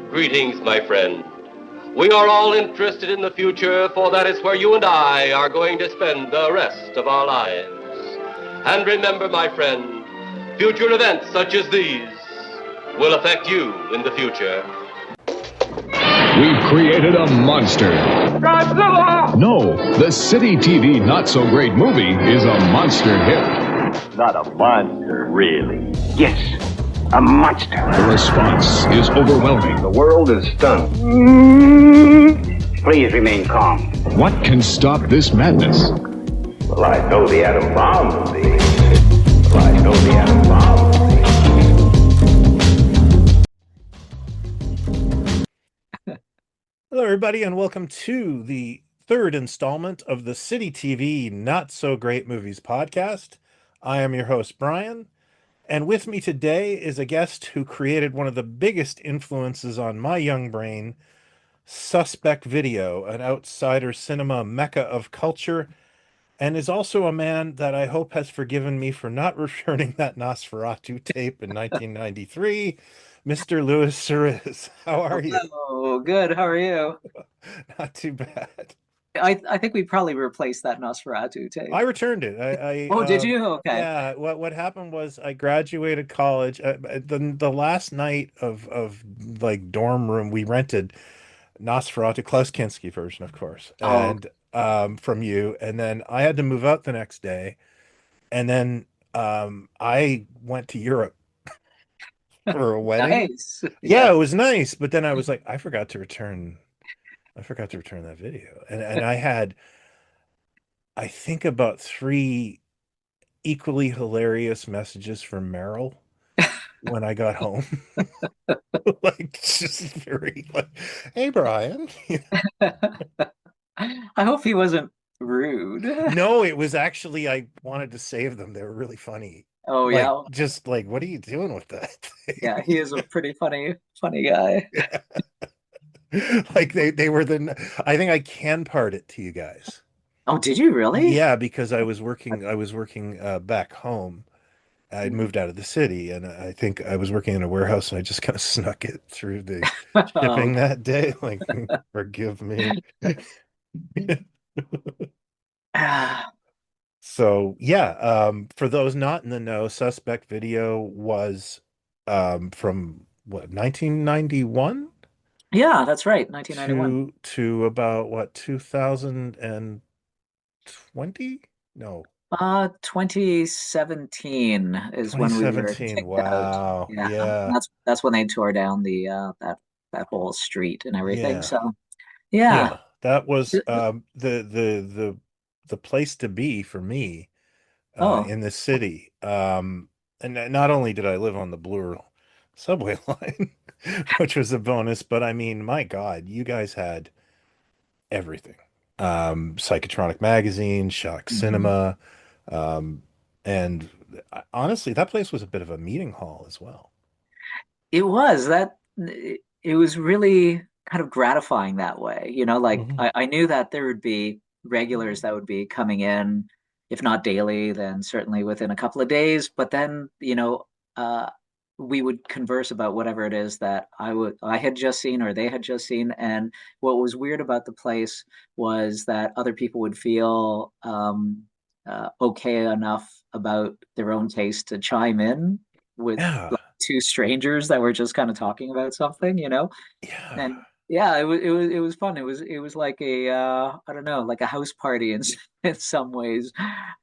Greetings, my friend. We are all interested in the future, for that is where you and I are going to spend the rest of our lives. And remember, my friend, future events such as these will affect you in the future. We've created a monster. Godzilla! No, the City TV Not So Great movie is a monster hit. Not a monster, really. Yes, a monster. The response is overwhelming. The world is stunned. Please remain calm. What can stop this madness? Well, I know the atom bomb will be. Well, I know the atom bomb will be. Hello, everybody, and welcome to the third installment of the City TV Not So Great Movies podcast. I am your host, Brian, and with me today is a guest who created one of the biggest influences on my young brain, Suspectvideo, an outsider cinema mecca of culture, and is also a man that I hope has forgiven me for not returning that Nosferatu tape in 1993, Mr. Luis Ceriz. How are you? Oh, good. How are you? Not too bad. I think we probably replaced that Nosferatu tape. I returned it. Oh, did you? Okay. Yeah. What happened was I graduated college. The last night of like dorm room, we rented Nosferatu, Klaus Kinski version, of course, and from you. And then I had to move out the next day, and then I went to Europe for a wedding. Nice. Yeah, it was nice. But then I was like, I forgot to return that video. And I had, I think, about 3 equally hilarious messages from Meryl when I got home. Like, just very like, hey, Brian. I hope he wasn't rude. No, it was actually, I wanted to save them. They were really funny. Oh, Like, yeah. just like, what are you doing with that thing? Yeah, he is a pretty funny guy. Yeah. Like they were I think I can part it to you guys. Oh, did you really? Yeah, because I was working back home. I'd moved out of the city, and I think I was working in a warehouse, and I just kind of snuck it through the shipping that day. Like, forgive me. So yeah, for those not in the know, Suspectvideo was from what, 1991? Yeah, that's right. 1991. To about what, 2020? No. 2017 is when we were 2017. kicked Wow. out. Yeah. Yeah. That's when they tore down the that whole street and everything. Yeah. So yeah. That was the place to be for me in the city. And not only did I live on the Bloor subway line, which was a bonus, but I mean, my God, you guys had everything. Psychotronic Magazine, Shock Cinema, and honestly, that place was a bit of a meeting hall as well. It was really kind of gratifying that way. You know, like I knew that there would be regulars that would be coming in, if not daily, then certainly within a couple of days. But then, you know, we would converse about whatever it is that I had just seen or they had just seen. And what was weird about the place was that other people would feel okay enough about their own taste to chime in with like 2 strangers that were just kind of talking about something, you know? Yeah. And yeah, it was fun. It was like a I don't know, like a house party in some ways.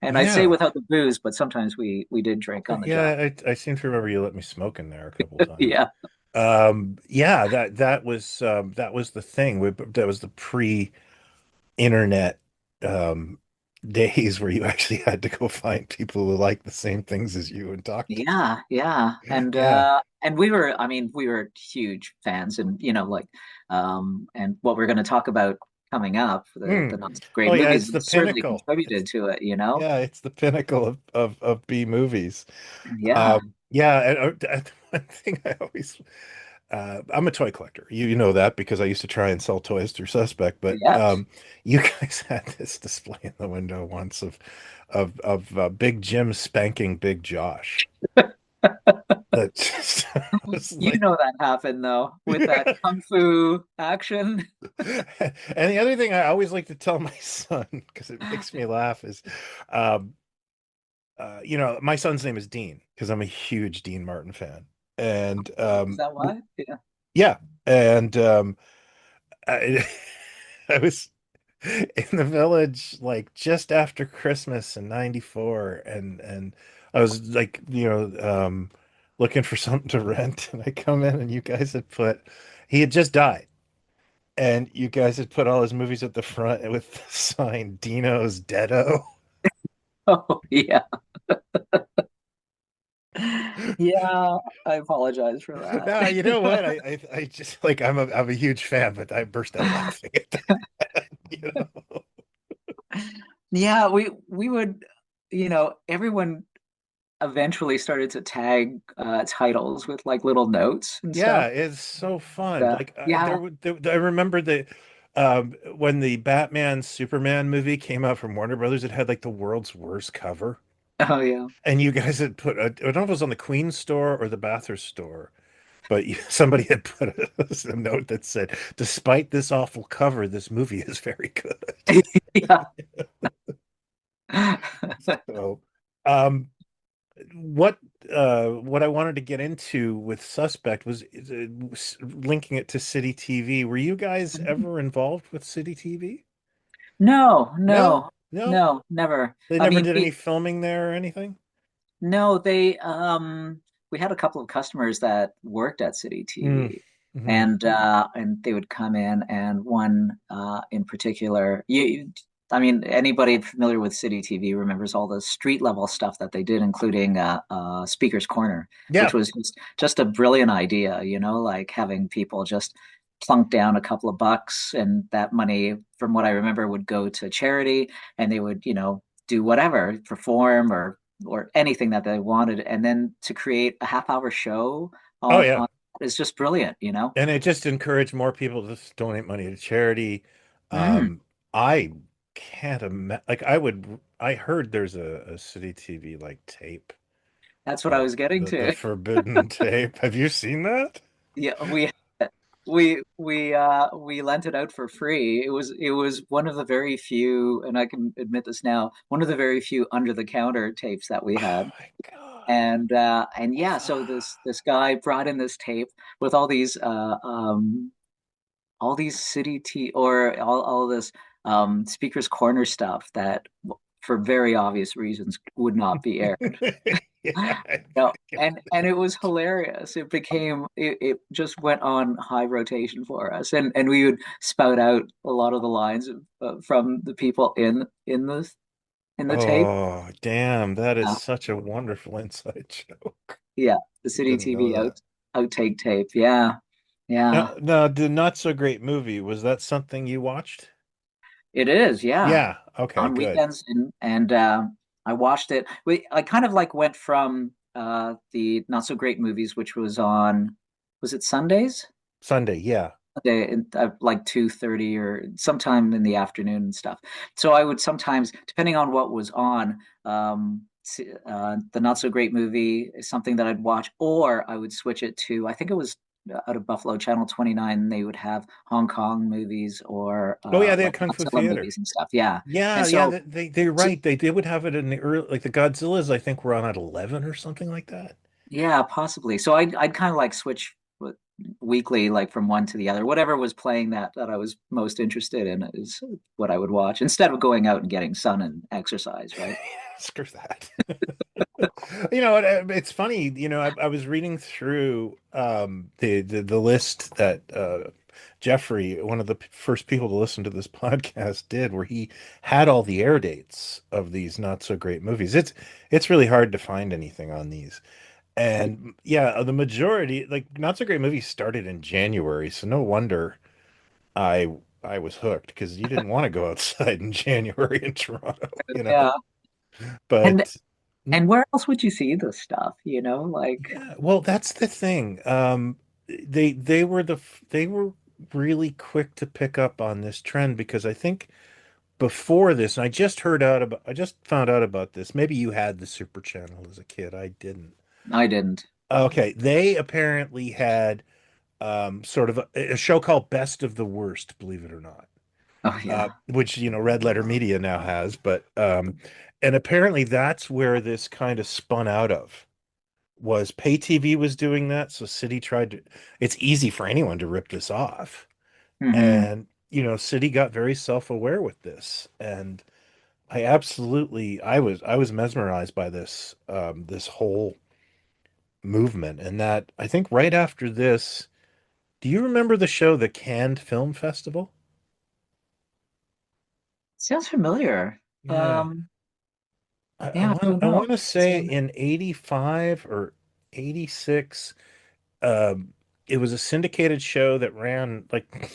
And I say without the booze, but sometimes we did drink on the job. I seem to remember you let me smoke in there a couple times. Yeah. That was the thing. That was the pre-internet days where you actually had to go find people who like the same things as you and talk to them. Yeah. And we were huge fans, and you know, like and what we're going to talk about coming up, Hmm. the not so great Oh yeah, movies it's have the certainly pinnacle. contributed to it, you know? Yeah, it's the pinnacle of B movies. Yeah. Yeah, and one thing I always I'm a toy collector. You know that because I used to try and sell toys through Suspect, but Yes. you guys had this display in the window once of Big Jim spanking Big Josh. That just was You like know that happened though with that kung fu action. And the other thing I always like to tell my son, because it makes me laugh, is um my son's name is Dean because I'm a huge Dean Martin fan. And Is that why? Yeah. yeah, and I, I was in the village like just after Christmas in '94, and I was like, looking for something to rent, and I come in and you guys he had just died. And you guys had put all his movies at the front with the sign Dino's Deado. Oh, yeah. Yeah, I apologize for that. Now, you know what? I just like I'm a huge fan, but I burst out laughing at that. You know? Yeah, we would, everyone eventually started to tag titles with like little notes and Yeah, stuff. it's so fun. Like Yeah. I remember when the Batman Superman movie came out from Warner Brothers, it had like the world's worst cover. Oh yeah. And you guys had put, I don't know if it was on the Queen store or the Bathurst store, but somebody had put a note that said, "Despite this awful cover, this movie is very good." Yeah. So, um, what what I wanted to get into with Suspect was linking it to City TV. Were you guys ever involved with City TV? No, No, no, no. no, never. They I never mean, did any filming there or anything. no, they we had a couple of customers that worked at City Mm. TV, Hmm. and they would come in, and one in particular, I mean, anybody familiar with City TV remembers all the street level stuff that they did, including Speaker's Corner, which Yeah. was just a brilliant idea, like having people just plunk down a couple of bucks, and that money, from what I remember, would go to charity, and they would, do whatever, perform or anything that they wanted, and then to create a half-hour show Oh on yeah. on is just brilliant. And it just encouraged more people to donate money to charity. Mm, I can't imagine. Like I heard there's a City TV like tape, that's what I was getting the to. forbidden tape. Have you seen that? Yeah, we lent it out for free. It was one of the very few, and I can admit this now, one of the very few under the counter tapes that we Oh had. my God. And yeah, so this guy brought in this tape with all these city t or all this speakers corner stuff that for very obvious reasons would not be aired. Yeah. No, and it was hilarious. It just went on high rotation for us, and we would spout out a lot of the lines from the people in the tape. Oh, damn. That is Uh, such a wonderful inside joke. yeah, the I City didn't know TV that. outtake tape. Yeah, yeah, Now, the Not So Great movie, was that something you watched? it is. Yeah, Yeah. Okay, on good. weekends, and I watched it. I kind of like went from the not so great movies, which was it Sundays? Sunday, yeah. Day like 2:30 or sometime in the afternoon and stuff. So I would sometimes, depending on what was on, the not so great movie is something that I'd watch, or I would switch it to, I think it was out of Buffalo Channel 29. They would have Hong Kong movies or Oh yeah, they had like Kung Fu Godzilla Theater. movies and stuff. Yeah. Yeah, And yeah, so, they're so right. They would have it in the early, like the Godzillas, I think were on at 11 or something like that. yeah, possibly. So I'd kind of like switch weekly, like from one to the other. Whatever was playing that I was most interested in is what I would watch instead of going out and getting sun and exercise, right? Screw that. It's funny, I was reading through the list that Jeffrey, one of the first people to listen to this podcast, did, where he had all the air dates of these not so great movies. It's really hard to find anything on these. And yeah, the majority, like not so great movies started in January, so no wonder I I was hooked because you didn't want to go outside in January in Toronto, Yeah. And But and where else would you see this stuff, like yeah, well, that's the thing. They were they were really quick to pick up on this trend because I think before this, and I just found out about this. Maybe you had the Super Channel as a kid. I didn't. I didn't. Okay, they apparently had sort of a show called Best of the Worst, believe it or not, Oh yeah. which Red Letter Media now has, but and apparently that's where this kind of spun out of. Was pay TV was doing that, so City tried to. It's easy for anyone to rip this off, Hmm. and City got very self-aware with this, and I was mesmerized by this whole movement, and that I think right after this, do you remember the show The Cannes Film Festival? Sounds familiar. Yeah, Um, I yeah, I want don't I know. want to say in 85 or 86, um, it was a syndicated show that ran like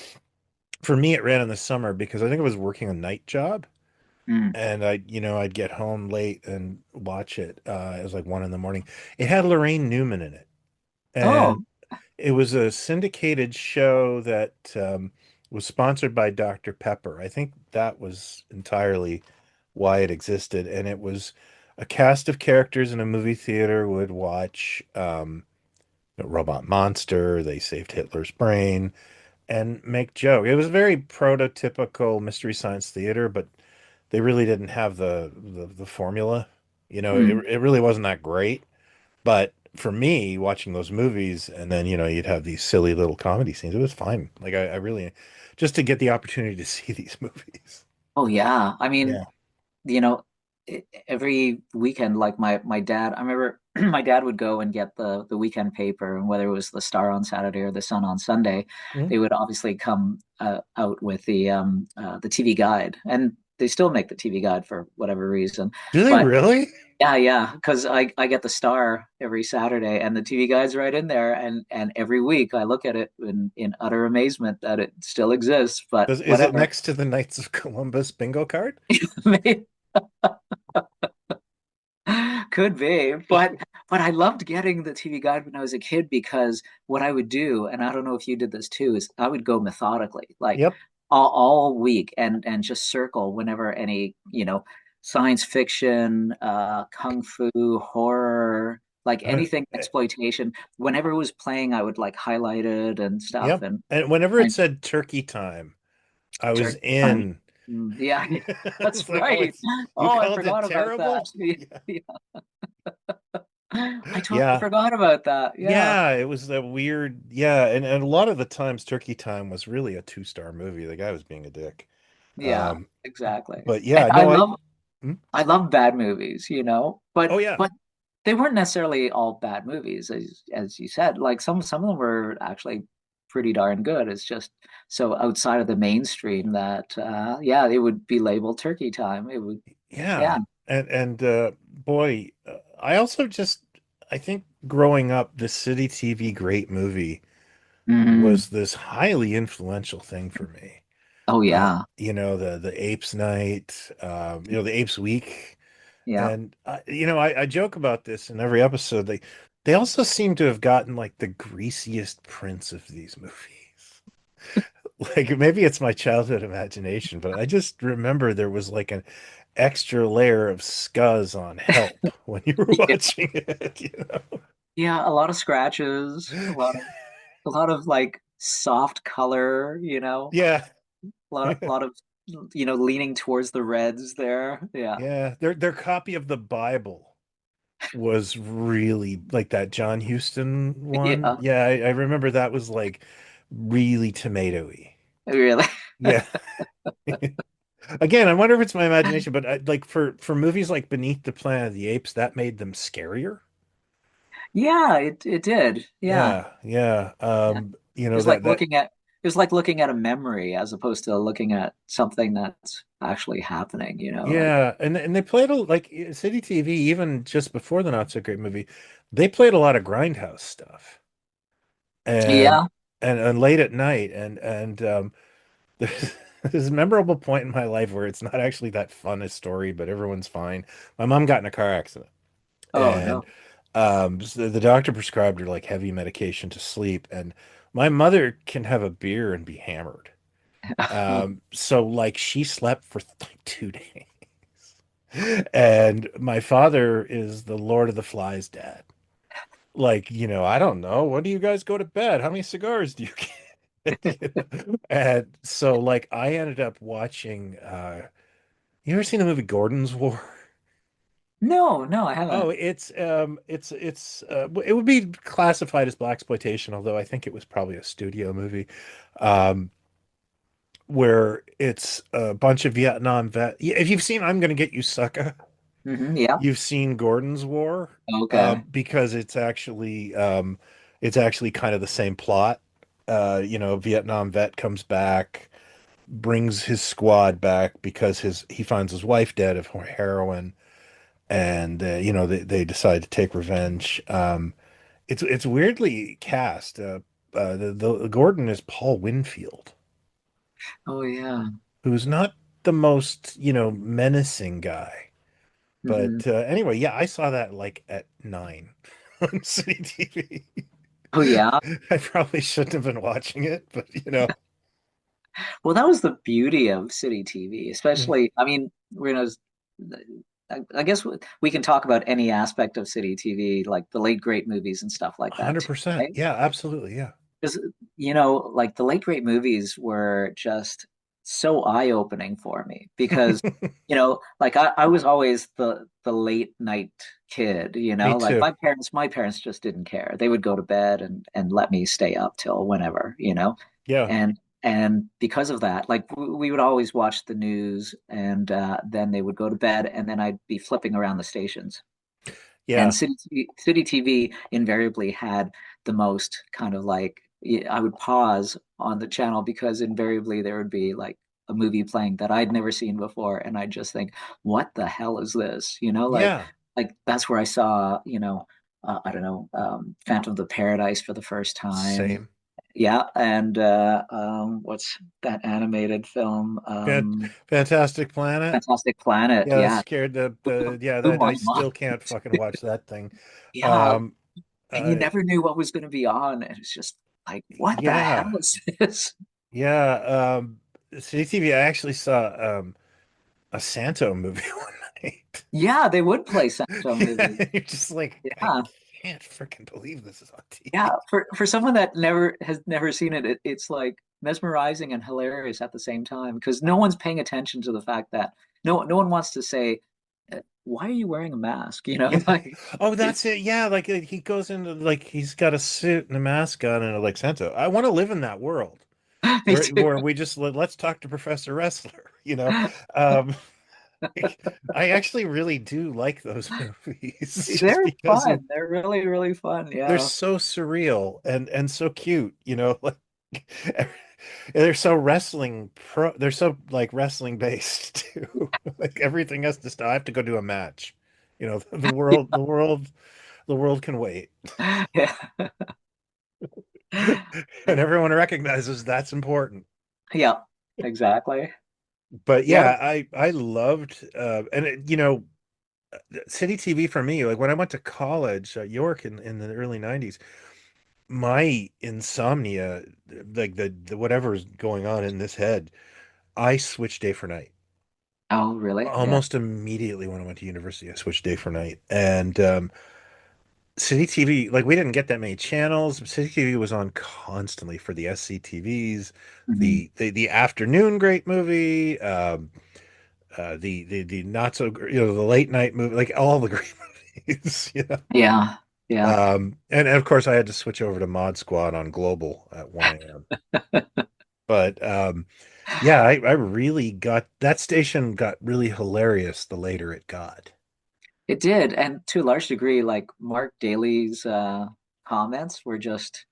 for me it ran in the summer because I think I was working a night job Mm. and I'd get home late and watch it. It was like 1 in the morning. It had Lorraine Newman in it, Oh. and it was a syndicated show that was sponsored by Dr. Pepper. I think that was entirely why it existed. And it was a cast of characters in a movie theater would watch Robot Monster, They Saved Hitler's Brain, and make joke. It was very prototypical Mystery Science Theater, but they really didn't have the formula. Mm. It really wasn't that great. But for me, watching those movies and then, you'd have these silly little comedy scenes, it was fine. Like I really just to get the opportunity to see these movies. Oh yeah. I mean, Yeah. you know, every weekend, like my dad, I remember my dad would go and get the weekend paper, and whether it was the Star on Saturday or the Sun on Sunday, Mhm. they would obviously come out with the TV guide, and they still make the TV guide for whatever reason. Do they But really? yeah, yeah, because I get the Star every Saturday, and the TV guide's right in there, and every week I look at it in utter amazement that it still exists. But Is it whatever. next to the Knights of Columbus bingo card? Could be, but I loved getting the TV guide when I was a kid because what I would do, and I don't know if you did this too, is I would go methodically, like Yep. all week, and just circle whenever any, science fiction, kung fu, horror, like Uh, anything exploitation. Whenever it was playing, I would like highlight it and stuff, yep. And whenever it and said turkey time, I was turkey time. in. Yeah, that's It's like, oh, right. you Oh, I called it forgot about that. terrible? Yeah. I totally Yeah. forgot about that. Yeah. Yeah, it was a weird, yeah, and a lot of the times Turkey Time was really a two-star movie. The guy was being a dick. Yeah, Um, exactly. but And yeah, no, hmm? I love bad movies, Oh but yeah. they weren't necessarily all bad movies, as you said. Like some of them were actually pretty darn good. It's just so outside of the mainstream that yeah, it would be labeled turkey time. It would, yeah. Yeah. And boy, I also just I think growing up, the City TV Great Movie Hmm. was this highly influential thing for me. Oh yeah. The Apes Night, the Apes Week. Yeah. And I joke about this in every episode. They also seem to have gotten like the greasiest prints of these movies. Like maybe it's my childhood imagination, but I just remember there was like an extra layer of scuzz on Help when you were Yeah. watching it. Yeah, a lot of scratches, a lot of like soft color, Yeah. a lot of leaning towards the reds there. Yeah. Yeah. Their copy of the Bible was really like that John Huston one. Yeah, Yeah, I remember that was like really tomatoey. really. Yeah. Again, I wonder if it's my imagination, but like for movies like Beneath the Planet of the Apes, that made them scarier. Yeah, it did. Yeah. Yeah, yeah. Yeah. It was like That looking at a memory as opposed to looking at something that's actually happening, like yeah, and they played like City TV even just before the Not So Great movie, they played a lot of Grindhouse stuff and yeah. and late at night and there's a memorable point in my life where it's not actually that fun a story, but everyone's fine. My mom got in a car accident, Oh and no. so the doctor prescribed her like heavy medication to sleep, and my mother can have a beer and be hammered. So like she slept for like 2 days. And my father is the Lord of the Flies dad. Like, I don't know. When do you guys go to bed? How many cigars do you get? And so like I ended up watching you ever seen the movie Gordon's War? No, no, I Oh, haven't. it would be classified as blaxploitation, although I think it was probably a studio movie. Um where it's a bunch of Vietnam vet. Yeah, if you've seen I'm Gonna Get You Sucker, Yeah. you've seen Gordon's War, Okay. because it's actually kind of the same plot. Vietnam vet comes back, brings his squad back because his he finds his wife dead of heroin, and they decide to take revenge. It's weirdly cast. The Gordon is Paul Winfield, Oh yeah. who's not the most menacing guy. Hmm. But anyway, yeah, I saw that like at 9 on City TV. Oh yeah. I probably shouldn't have been watching it, but Well, that was the beauty of city TV, mm, especially, I mean, I guess we can talk about any aspect of city TV, like the late great movies and stuff like that too, 100%. right? Yeah, absolutely. Yeah. Because, like the late great movies were just so eye-opening for me because, like I was always the late night kid, Me like too. my parents just didn't care. They would go to bed and let me stay up till whenever. Yeah. And because of that, like we would always watch the news and then they would go to bed and then I'd be flipping around the stations. And Yeah. City TV invariably had the most kind of like I would pause on the channel because invariably there would be like a movie playing that I'd never seen before, and I'd just think, "What the hell is this?" Yeah. Like that's where I saw, I don't know, Phantom of the Paradise for the first time. Same. Yeah, and what's that animated film? Fantastic Planet. Fantastic Planet. Yeah, that Yeah, scared the yeah, blew that my I mind. still can't fucking watch that thing. Yeah, Um and you uh never knew what was going to be on. And it's just like, what the hell yeah. is this? Yeah. City TV, I actually saw a Santo movie one night. Yeah, they would play Santo movies. Yeah, you're just like, I Yeah, can't freaking believe this is on yeah. TV. For someone that never seen it, it's like mesmerizing and hilarious at the same time because no one's paying attention to the fact that no one wants to say, "Why are you wearing a mask?" Yeah. Like Oh, it's that's it. Yeah, like he goes into like he's got a suit and a mask on and like Santo. I want to live in that world me where too. we just let's talk to Professor Wrestler, Um I actually really do like those movies just They're because fun. They're really really fun. they're Yeah. so surreal and so cute, like they're so they're so like wrestling based too. Like everything has to stop. I have to go do a match. The world can wait. Yeah. And everyone recognizes that's important. Yeah. Exactly. But Yeah. yeah, I loved and city TV for me, like when I went to college at York in the early 90s, my insomnia, like the whatever's going on in this head, I switched day for night. Oh, really? Yeah. Almost immediately when I went to university, I switched day for night. And City TV, like we didn't get that many channels. City TV was on constantly for the SCTVs, Mhm. the afternoon great movie, the not so the late night movie, like all the great movies. Yeah. Yeah. And of course I had to switch over to Mod Squad on Global at 1 a.m. But yeah, I really got that station got really hilarious the later it got. It did, and to a large degree, like Mark Daly's comments were just,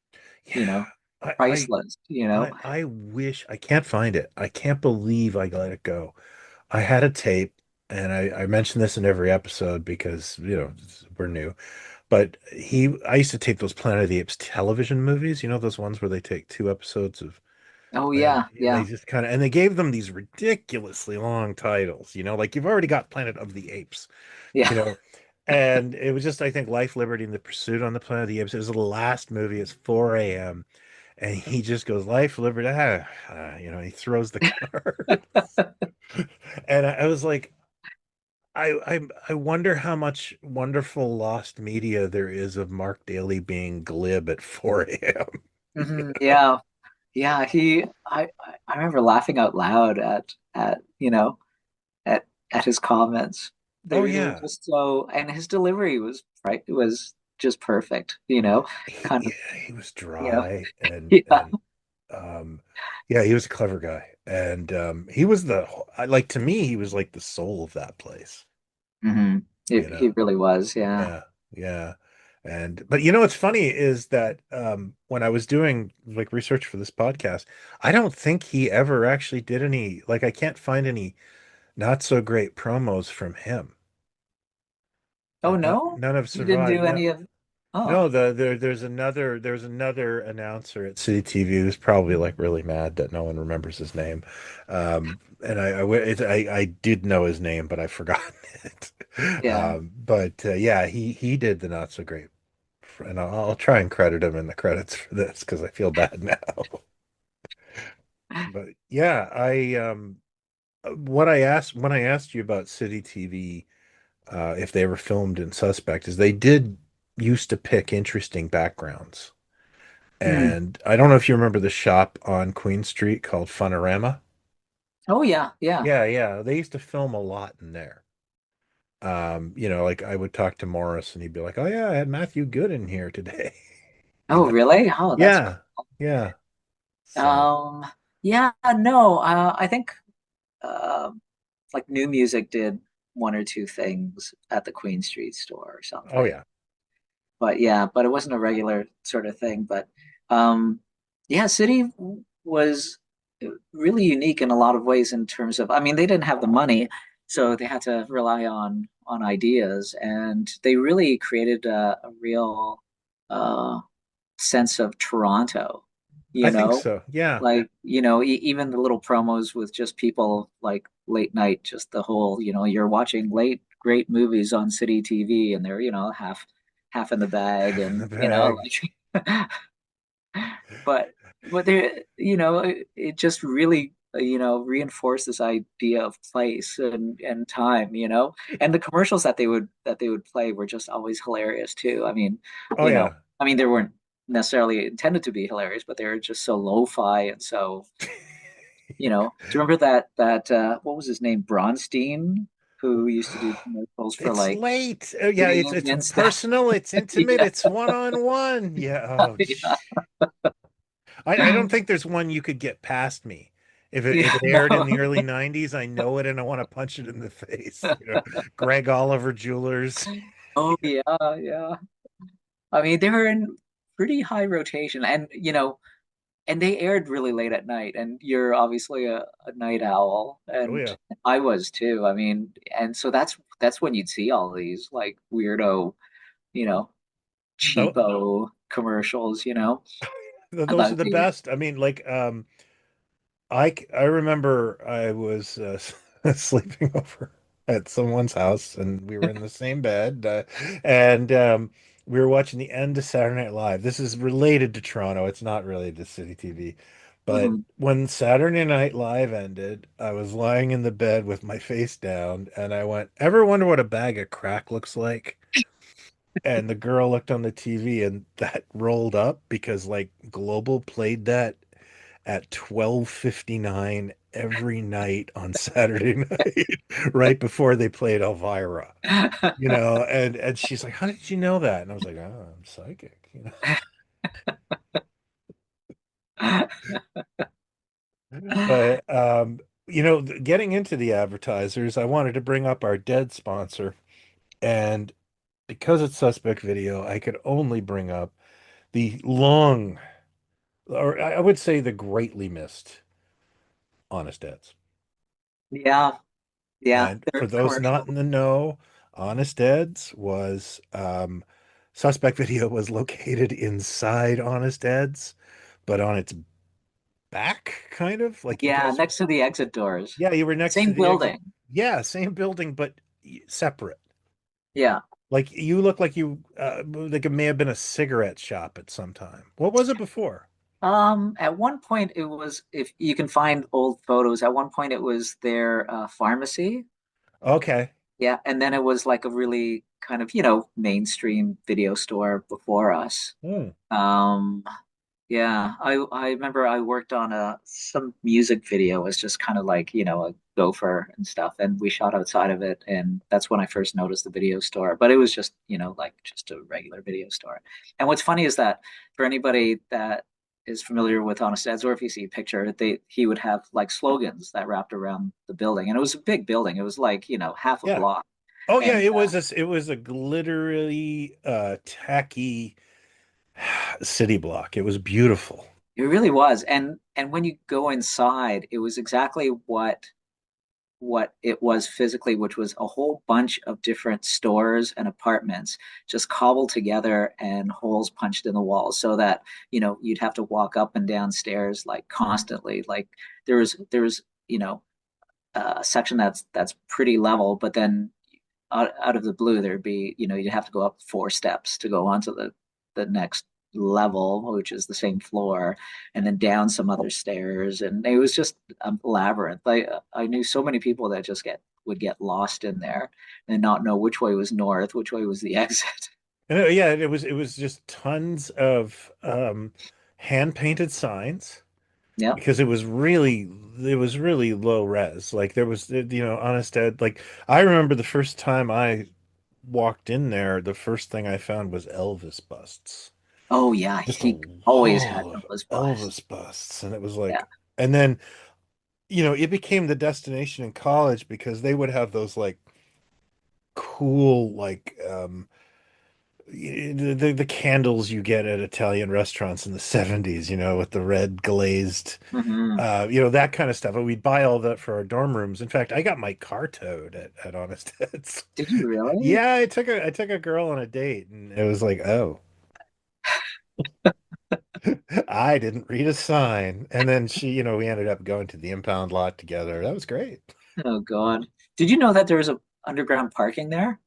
you Yeah, know, I I priceless, I wish I can't find it. I can't believe I let it go. I had a tape, and I mention this in every episode because we're new. But I used to tape those Planet of the Apes television movies. Those ones where they take 2 episodes of Oh And yeah, they yeah, just kind of, and they gave them these ridiculously long titles, like you've already got Planet of the Apes, yeah. you know, and it was just, I think, Life, Liberty, and the Pursuit on the Planet of the Apes. It was the last movie. It's 4 a.m. And he just goes, Life, Liberty, he throws the card. And I was like, I wonder how much wonderful lost media there is of Mark Daly being glib at 4 a.m. Yeah, yeah. I remember laughing out loud at at his comments. Oh They were yeah. just so, and his delivery was right. It was just perfect. You know, kind of. Yeah, he was You know, dry yeah. and um yeah, he was a clever guy. And he was like, to me, he was like the soul of that place, hmm you He know. really was. Yeah. Yeah, yeah. And but what's funny is that when I was doing like research for this podcast, I don't think he ever actually did any, like, I can't find any not so great promos from him. Oh Not no, none have he didn't survived. do No, any of. Oh. no, there's another announcer at City TV who's probably like really mad that no one remembers his name. And I did know his name, but I've forgotten it. Yeah. But yeah, he did the not so great, and I'll try and credit him in the credits for this because I feel bad now. But yeah, I what I asked when I asked you about City TV, if they were filmed in Suspect, is they did used to pick interesting backgrounds. Hmm. And I don't know if you remember the shop on Queen Street called Funorama. Oh yeah, yeah. Yeah, yeah. They used to film a lot in there. Like I would talk to Morris and he'd be like, "Oh yeah, I had Matthew Good in here today." You Oh know? really? Oh, that's Yeah, cool. yeah. So, Um, yeah, no, I think uh, like New Music did one or two things at the Queen Street store or oh something. yeah. But yeah, but it wasn't a regular sort of thing. But um, yeah, City was really unique in a lot of ways in terms of, I mean, they didn't have the money, so they had to rely on ideas, and they really created a real uh, sense of Toronto, I you think know? so. Yeah. Like, even the little promos with just people like late night, just the whole, you're watching late great movies on City TV and they're, half in the bag Half in and, the bag. like but there, it just really, reinforced this idea of place and time, and the commercials that they would play were just always hilarious too. I mean, Oh yeah. they weren't necessarily intended to be hilarious, but they were just so lo-fi and so, do you remember that what was his name, Bronstein, who used to do commercials for It's like late. Oh, yeah, it's Bing it's and stuff? personal, it's intimate, Yeah, it's one-on-one. Yeah. Oh, yeah, I don't think there's one you could get past me. If yeah, it aired in no. the early 90s, I know it and I want to punch it in the face. Greg Oliver Jewelers. Oh yeah, yeah. I mean, they were in pretty high rotation, and and they aired really late at night. And you're obviously a night owl, Oh and yeah. I was too. I mean, and so that's when you'd see all these like weirdo, you know, No, cheapo commercials. I those are thought the they were. best. I mean, like, I remember I was sleeping over at someone's house and we were in the same bed, and we were watching the end of Saturday Night Live. This is related to Toronto. It's not related to City TV. But Mhm. when Saturday Night Live ended, I was lying in the bed with my face down and I went, "Ever wonder what a bag of crack looks like?" And the girl looked on the TV and that rolled up because like Global played that at 12:59 every night on Saturday night, right before they played Elvira. And she's like, "How did you know that?" And I was like, "Oh, I'm psychic." But getting into the advertisers, I wanted to bring up our dead sponsor, and because it's Suspect Video, I could only bring up the long, or I would say the greatly missed Honest Ads. Yeah, yeah, And their for those not commercial. in the know, Honest Ed's was Suspect Video was located inside Honest Ed's, but on its back, kind of like you Yeah, guys. next to the exit doors. Yeah, you were next to Same the exit. building. Yeah, same building, but separate. Yeah. Like you look like you like it may have been a cigarette shop at some time. What was it before? At one point it was, if you can find old photos, at one point it was their pharmacy. Okay. Yeah, and then it was like a really kind of, mainstream video store before us. Hmm. Um, Yeah, I remember I worked on some music video as just kind of like, a gopher and stuff, and we shot outside of it, and that's when I first noticed the video store. But it was just, like just a regular video store. And what's funny is that for anybody that is familiar with Honest Ed's, or if you see a picture, he would have like slogans that wrapped around the building, and it was a big building. It was like, half a Yeah. block, Oh yeah, and it was a glittery, tacky city block. It was beautiful. it really was. And when you go inside, it was exactly what it was physically, which was a whole bunch of different stores and apartments just cobbled together and holes punched in the walls so that, you'd have to walk up and down stairs like constantly. Like there was, a section that's pretty level, but then out of the blue there'd be, you'd have to go up 4 steps to go onto the next level, which is the same floor, and then down some other stairs, and it was just a labyrinth. I knew so many people that just would get lost in there and not know which way was north, which way was the exit. And yeah, it was just tons of hand painted signs Yeah. because it was really low res. Like there was Honest Ed. Like I remember the first time I walked in there, the first thing I found was Elvis busts. Oh yeah, Just a he always had wall of those busts. Elvis busts, and it was Yeah. like, and then it became the destination in college because they would have those like cool like the candles you get at Italian restaurants in the 70s, with the red glazed, Hmm. that kind of stuff. And we'd buy all that for our dorm rooms. In fact, I got my car towed at Honest Ed's. Did you really? Yeah, I took a girl on a date, and it was like, oh, I didn't read a sign. And then we ended up going to the impound lot together. That was great. Oh God. Did you know that there was a underground parking there?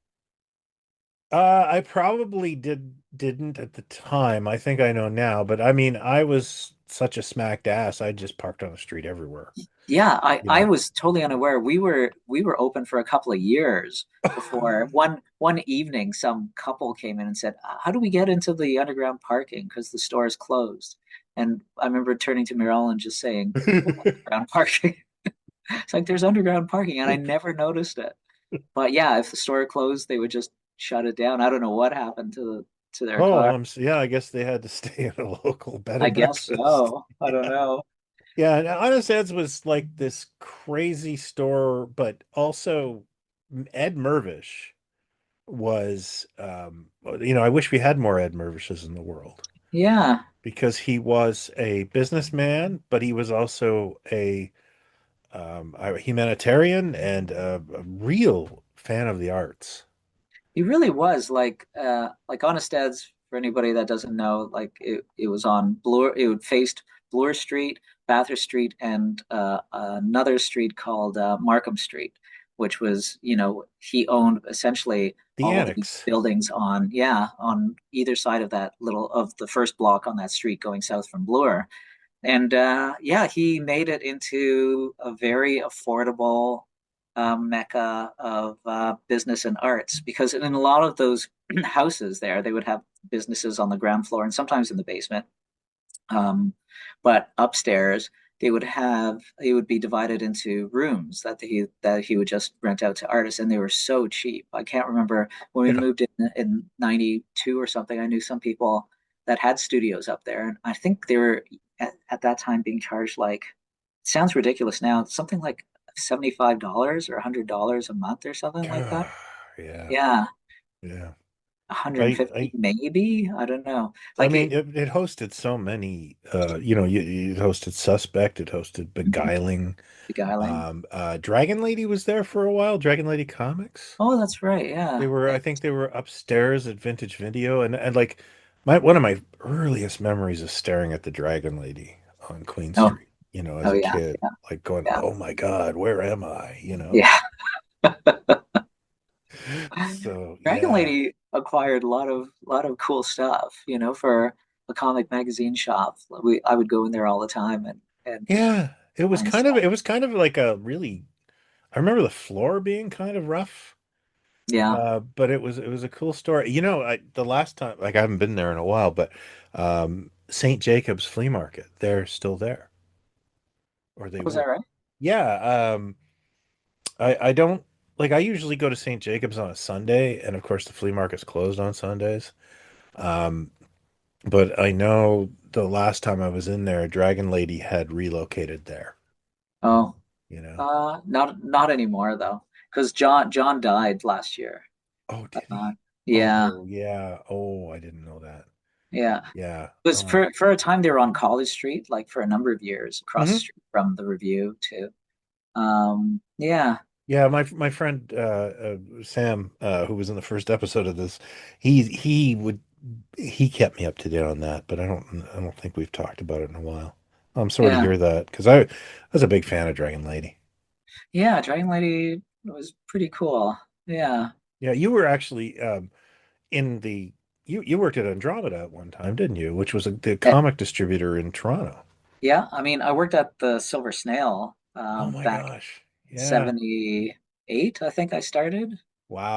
I probably didn't at the time. I think I know now, but I mean, I was such a smacked ass. I just parked on the street everywhere, Yeah, I you I know. was totally unaware. We were open for a couple of years before one evening some couple came in and said, "How do we get into the underground parking? Because the store is closed." And I remember turning to Meryl and just saying, "What underground parking?" It's like there's underground parking, and I never noticed it. But yeah, if the store closed, they would just shut it down. I don't know what happened to their Oh, car. yeah, I guess they had to stay at a local bed I and guess breakfast. so. I don't know. Yeah, and Honest Ed's was like this crazy store, but also Ed Mervish was, I wish we had more Ed Mervishes in the world Yeah. because he was a businessman, but he was also a humanitarian and a real fan of the arts. He really was like Honest Ed's, for anybody that doesn't know, like it was on Bloor, it would faced Bloor Street, Bathurst Street, and another street called Markham Street, which was, he owned essentially The all of the Annex. buildings on either side of that little of the first block on that street going south from Bloor. And yeah, he made it into a very affordable mecca of business and arts, because in a lot of those houses there, they would have businesses on the ground floor and sometimes in the basement. Um, but upstairs, it would be divided into rooms that he would just rent out to artists, and they were so cheap. I can't remember when we Yeah. moved in 92 or something. I knew some people that had studios up there, and I think they were at that time being charged like, it sounds ridiculous now, something like $75 or $100 a month or something like that. Yeah. Yeah, Yeah. I 150 maybe. I don't know. I Like mean, it hosted so many, it hosted Suspect, it hosted Beguiling. beguiling. Dragon Lady was there for a while, Dragon Lady Comics. Oh, that's right. Yeah. I think they were upstairs at Vintage Video, and like one of my earliest memories is staring at the Dragon Lady on Queen Oh, Street. as Oh a yeah, kid, like going, yeah, "Oh my God, where am I?" yeah. So Dragon yeah, Lady acquired a lot of cool stuff, for a comic magazine shop. I would go in there all the time and yeah. find stuff. It was kind of like a really. I remember the floor being kind of rough, Yeah. but it was a cool story. The last time, like I haven't been there in a while, but St. Jacob's Flea Market, they're still there, or they Was that were. right? Yeah, I don't like. I usually go to St. Jacob's on a Sunday, and of course the flea market's closed on Sundays. Um, but I know the last time I was in there, Dragon Lady had relocated there. Oh, You know. not anymore though, because John died last year. Oh, did Uh, he? yeah, Oh, yeah. Oh, I didn't know that. yeah. Yeah. It was Oh. for a time they were on College Street, like for a number of years, across the Hmm. street from the Review too. Yeah, Yeah, my friend Sam, who was in the first episode of this, he kept me up to date on that, but I don't think we've talked about it in a while. I'm sorry to yeah, hear that because I was a big fan of Dragon Lady. yeah. Dragon Lady was pretty cool. Yeah. Yeah, you were actually in the you worked at Andromeda at one time, didn't you? Which was the Eh, comic distributor in Toronto. Yeah, I mean, I worked at the Silver Snail Oh my back gosh. Yeah. 78, I think I started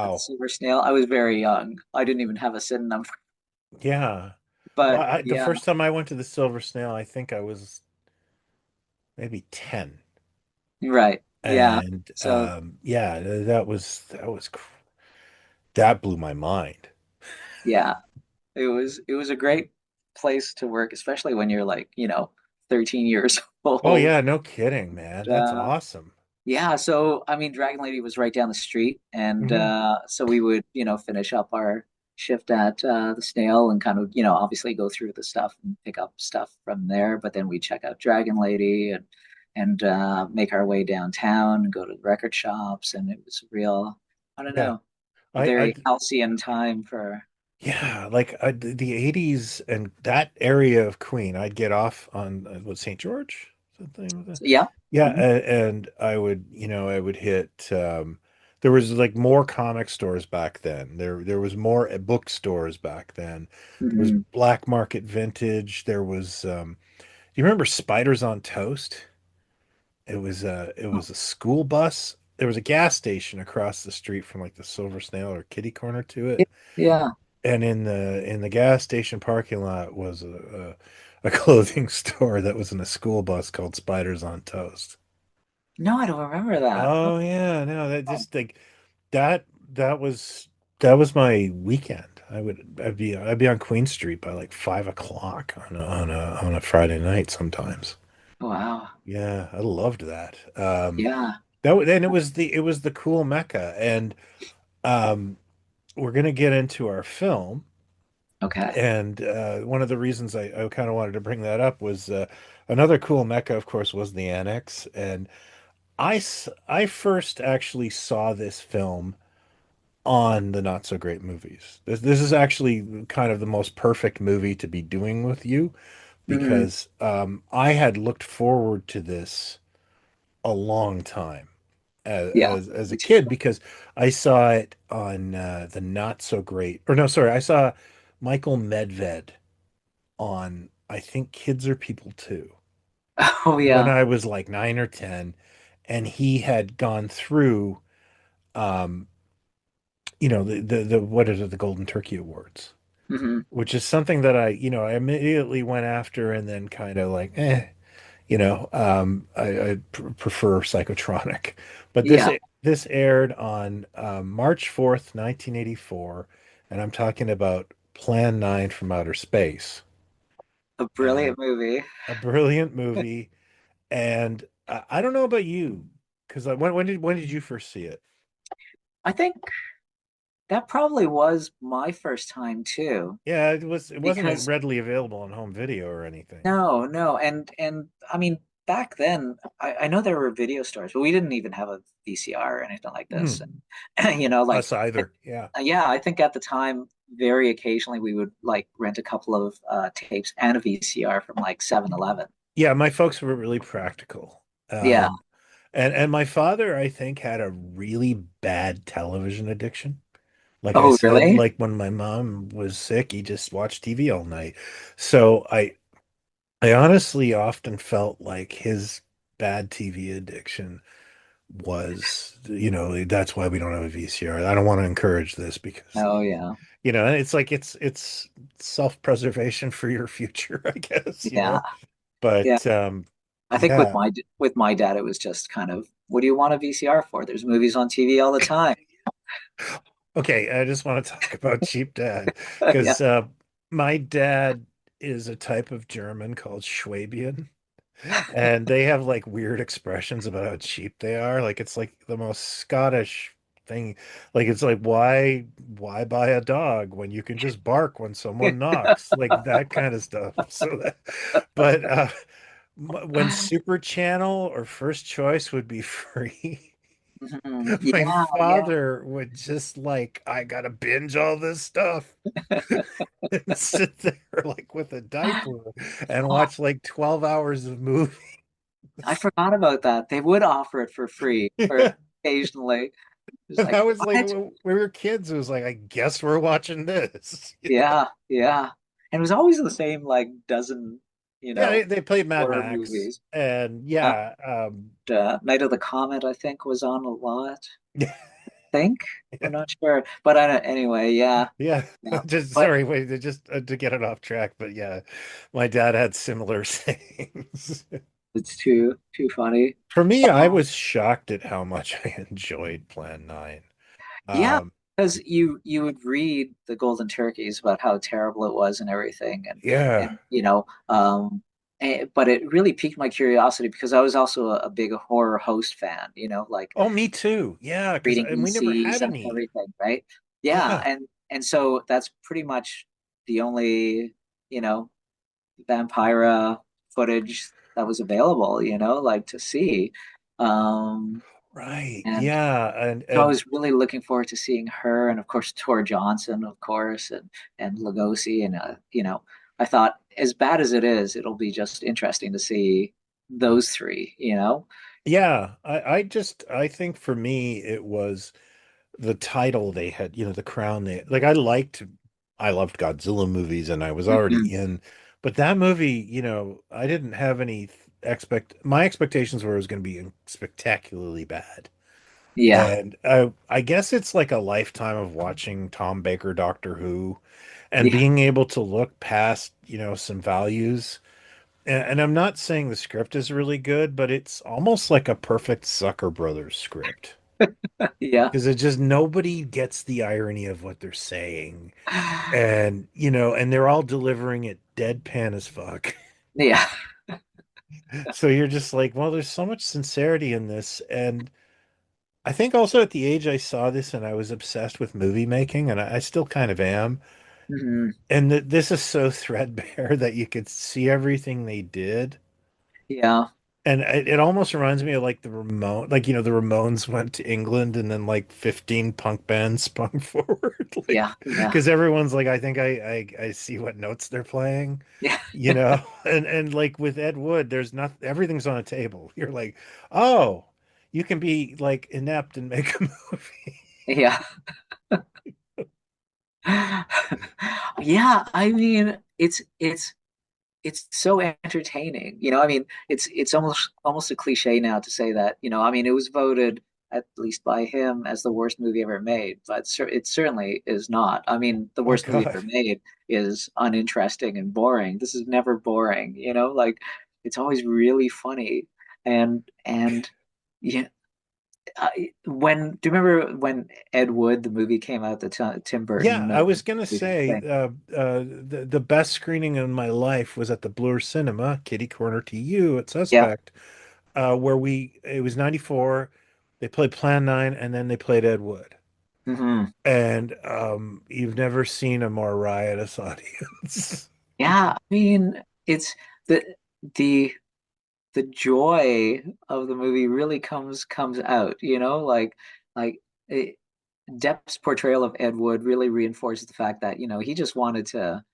at the Wow. Silver Snail. I was very young. I didn't even have a SIN number. Yeah. Well, But the yeah, first time I went to the Silver Snail, I think I was maybe 10. right. Yeah. And So yeah, that blew my mind. yeah, it was a great place to work, especially when you're like, 13 years Oh old. yeah, no kidding, man. That's Uh, awesome. Yeah, so I mean, Dragon Lady was right down the street, and Hmm. so we would, finish up our shift at the Snail and kind of, obviously go through the stuff and pick up stuff from there. But then we check out Dragon Lady and make our way downtown and go to the record shops, and it was real, I don't Yeah. know, a I very halcyon time for. Yeah, like the 80s and that area of Queen, I'd get off on what St. George, something with that. Yeah. Yeah, Hmm. and I would hit there was like more comic stores back then. There was more bookstores back then. There was Hmm. Black Market Vintage. There was do you remember Spiders on Toast? It was a school bus. There was a gas station across the street from like the Silver Snail or Kitty Corner to Yeah. it. Yeah. And in the gas station parking lot was a clothing store that was in a school bus called Spiders on Toast. No, I don't remember that. Oh, Oh yeah, no, that just like that that was that was my weekend. I'd be on Queen Street by like 5 o'clock on a Friday night sometimes. wow. Yeah, I loved that. Yeah. And it was the cool Mecca, and um, we're gonna get into our film. Okay. And one of the reasons I kind of wanted to bring that up was another cool mecca, of course, was the Annex. And I first actually saw this film on the Not So Great Movies. This is actually kind of the most perfect movie to be doing with you Hmm. because I had looked forward to this a long time Yeah. as a Me kid too. because I saw it on the Not So Great, or no, sorry, I saw Michael Medved on I think Kids Are People Too Oh when yeah. I was like 9 or 10, and he had gone through, um, the what is it, the Golden Turkey Awards, Hmm. which is something that I immediately went after and then kind of like, I prefer Psychotronic, but Yeah. this aired on March 4th, 1984, and I'm talking about Plan 9 from Outer Space, A and brilliant movie. a brilliant movie. And I don't know about you, because when did you first see it? I think that probably was my first time too, Yeah, it wasn't because readily available on home video or anything. no, no, and I mean back then I know there were video stores, but we didn't even have a VCR or anything like this. Hmm. And, like Us either. Yeah. yeah, I think at the time, very occasionally we would like rent a couple of tapes and a VCR from like 7-Eleven. Yeah, my folks were really practical. Yeah. And my father, I think, had a really bad television addiction. Like I Oh, said, really? like when my mom was sick, he just watched TV all night. So I honestly often felt like his bad TV addiction was, that's why we don't have a VCR. I don't want to encourage this because, Oh, yeah. it's like it's self-preservation for your future, I guess, Yeah. Yeah. But I think yeah. with my dad, it was just kind of, what do you want a VCR for? There's movies on TV all the time. Okay, I just want to talk about cheap dad Yeah. because my dad is a type of German called Schwabian, and they have like weird expressions about how cheap they are. Like it's like the most Scottish thing. Like it's like why buy a dog when you can just bark when someone knocks? Like that kind of stuff. But when Super Channel or First Choice would be free. Mhm. My Yeah, yeah. father would just like, I gotta binge all this stuff and sit there like with a diaper and Oh, watch like 12 hours of movies. I forgot about that. They would offer it for free or Yeah. occasionally. It's And like, I was like, what? when we were kids, it was like, I guess we're watching this. Yeah, yeah. And it was always the same like dozen, Yeah, they played Mad horror Max movies. and Uh, yeah, Night of the Comet, I think, was on a lot. yeah, Think I'm not sure, but I don't, anyway, yeah, yeah. yeah. Just But sorry, wait, just to get it off track, but yeah, my dad had similar sayings. it's too funny. For me, I Um, was shocked at how much I enjoyed Plan 9. yeah, Um, because you would read the Golden Turkeys about how terrible it was and everything, yeah. and but it really piqued my curiosity because I was also a big horror host fan. Like Oh, me too. Yeah, because reading and we never ECs had and any. everything, right? Yeah, Yeah, and so that's pretty much the only you know vampira footage that was available, like to see. Um, right. and Yeah, and so I and was really looking forward to seeing her, and of course Tor Johnson, of course, and Lugosi, and I thought as bad as it is, it'll be just interesting to see those three. yeah, I think for me it was the title they had, the crown they like. I loved Godzilla movies, and I was Mhm. already in, but that movie, I didn't have any my expectations were it was going to be spectacularly bad. Yeah, And I guess it's like a lifetime of watching Tom Baker Doctor Who and yeah, being able to look past, some values. And I'm not saying the script is really good, but it's almost like a perfect Zucker Brothers script. yeah, Because it just nobody gets the irony of what they're saying. And they're all delivering it deadpan as fuck. yeah. So you're just like, well, there's so much sincerity in this. And I think also at the age I saw this and I was obsessed with movie making, and I still kind of am. Mhm. And this is so threadbare that you could see everything they did. Yeah, And it almost reminds me of like the Ramones went to England and then like 15 punk bands sprung forward. Like, yeah, yeah, because everyone's like, I think I see what notes they're playing, yeah, and like with Ed Wood, there's not everything's on a table. You're like, oh, you can be like inept and make a movie. yeah. Yeah, I mean, it's so entertaining. I mean, it's almost a cliche now to say that. I mean, it was voted at least by him as the worst movie ever made, but it certainly is not. I mean, the Oh worst movie God. ever made is uninteresting and boring. This is never boring, like it's always really funny and yeah. Do you remember when Ed Wood, the movie came out, the Tim Yeah, Burton I was gonna say thing? the best screening in my life was at the Bloor Cinema, Kitty Corner to you at Yeah. Suspect, where it was 94. They played Plan 9 and then they played Ed Wood. Hmm. And you've never seen a more riotous audience. Yeah, I mean, it's the the the joy of the movie really comes out, like it, Depp's portrayal of Ed Wood really reinforces the fact that, he just wanted to